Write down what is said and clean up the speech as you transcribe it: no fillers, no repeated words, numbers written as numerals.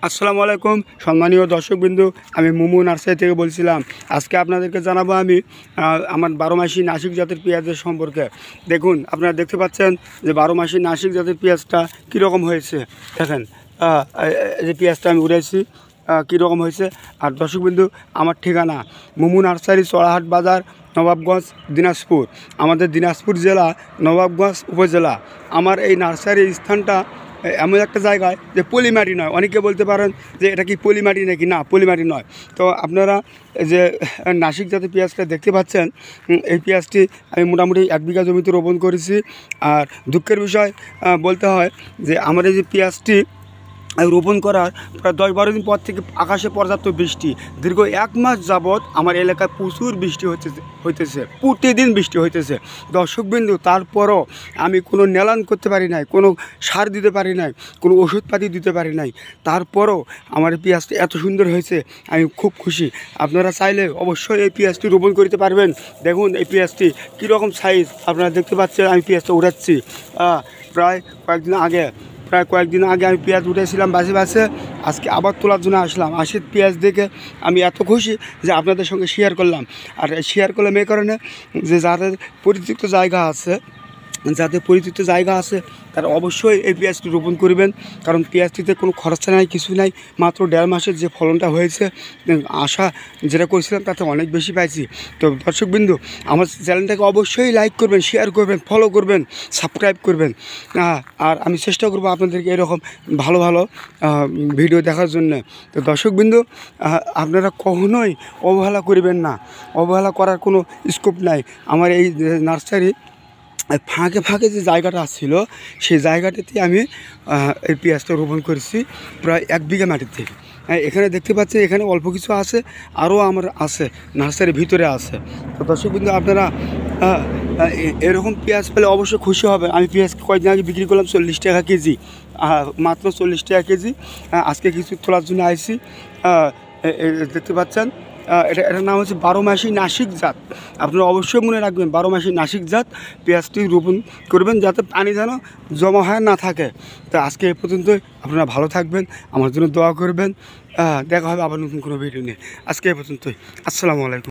আসসালামু আলাইকুম সম্মানীয় দর্শকবৃন্দ, আমি মুমু নার্সারি থেকে বলছিলাম। আজকে আপনাদেরকে জানাবো আমি আমার 12 মাসি নাসিক জাতের পেঁয়াজের সম্পর্কে। দেখুন, আপনারা দেখতে পাচ্ছেন যে 12 মাসি নাসিক জাতের পেঁয়াজটা কীরকম হয়েছে। দেখেন, এই যে পেঁয়াজটা আমি উড়াইছি কীরকম হয়েছে। আর দর্শকবৃন্দ, আমার ঠিকানা মুমু নার্সারি, চড়াহাট বাজার, নবাবগঞ্জ, দিনাজপুর। আমাদের দিনাজপুর জেলা, নবাবগঞ্জ উপজেলা। আমার এই নার্সারির স্থানটা এমন একটা জায়গায় যে পলিমাটি নয়। অনেকে বলতে পারেন যে এটা কি পলিমাটি নাকি, না, পলিমাটি নয়। তো আপনারা যে নাসিক জাতের পেঁয়াজটা দেখতে পাচ্ছেন, এই পেঁয়াজটি আমি মোটামুটি 1 বিঘা জমিতে রোপণ করেছি। আর দুঃখের বিষয় বলতে হয় যে আমার এই যে পেঁয়াজটি রোপণ করার প্রায় 10-12 দিন পর থেকে আকাশে পর্যাপ্ত বৃষ্টি, দীর্ঘ 1 মাস যাবৎ আমার এলাকায় প্রচুর বৃষ্টি হইতেছে, প্রতিদিন বৃষ্টি হইতেছে দর্শকবিন্দু। তারপরও আমি কোনো নেলান করতে পারি নাই, কোনো সার দিতে পারি নাই, কোনো ওষুধপাতি দিতে পারি নাই। তারপরও আমার এই পেঁয়াজটি এত সুন্দর হয়েছে, আমি খুব খুশি। আপনারা চাইলে অবশ্যই এই পেঁয়াজটি রোপণ করতে পারবেন। দেখুন এই পেঁয়াজটি কীরকম সাইজ আপনারা দেখতে পাচ্ছেন। আমি পেঁয়াজটা উঠাচ্ছি প্রায় কয়েকদিন আগে আমি পেঁয়াজ উঠেছিলাম বাসে। আজকে আবার তোলার জন্য আসলাম। পেঁয়াজ দেখে আমি এত খুশি যে আপনাদের সঙ্গে শেয়ার করলাম। আর শেয়ার করলাম এই কারণে যে যাদের পরিচিত জায়গা আছে তারা অবশ্যই এই পেঁয়াজটি রোপণ করবেন। কারণ পেঁয়াজটিতে কোনো খরচা নাই, কিছু নাই। মাত্র 1.5 মাসের যে ফলনটা হয়েছে, আশা যেটা করেছিলাম তাতে অনেক বেশি পাইছি। তো দর্শকবিন্দু, আমার চ্যানেলটাকে অবশ্যই লাইক করবেন, শেয়ার করবেন, ফলো করবেন, সাবস্ক্রাইব করবেন। আর আমি চেষ্টা করবো আপনাদেরকে এরকম ভালো ভালো ভিডিও দেখার জন্য। তো দর্শকবিন্দু, আপনারা কখনোই অবহেলা করবেন না। অবহেলা করার কোনো স্কোপ নাই। আমার এই নার্সারি ফাঁকে যে জায়গাটা ছিল, সেই জায়গাটাতে আমি এই পেঁয়াজটা রোপণ করেছি প্রায় 1 বিঘা মাটির থেকে। এখানে দেখতে পাচ্ছি, এখানে অল্প কিছু আছে, আরও আমার আছে, নার্সারির ভিতরে আছে। তো দর্শক কিন্তু আপনারা এরকম পেঁয়াজ পেলে অবশ্যই খুশি হবে। আমি পেঁয়াজ কয়েকদিন আগে বিক্রি করলাম 40 টাকা কেজি, মাত্র 40 টাকা কেজি। আজকে কিছু তোলার জন্য আইছি। দেখতে পাচ্ছেন, এটার নাম হচ্ছে 12 মাসি নাসিক জাত। আপনারা অবশ্যই মনে রাখবেন, 12 মাসি নাসিক জাত পেঁয়াজটি রোপণ করবেন, যাতে পানি যেন জমা হয় না থাকে। তো আজকে এ পর্যন্তই। আপনারা ভালো থাকবেন, আমার জন্য দোয়া করবেন। দেখা হবে আবার নতুন কোনো ভিডিও নিয়ে। আজকে এ পর্যন্তই। আসসালামু আলাইকুম।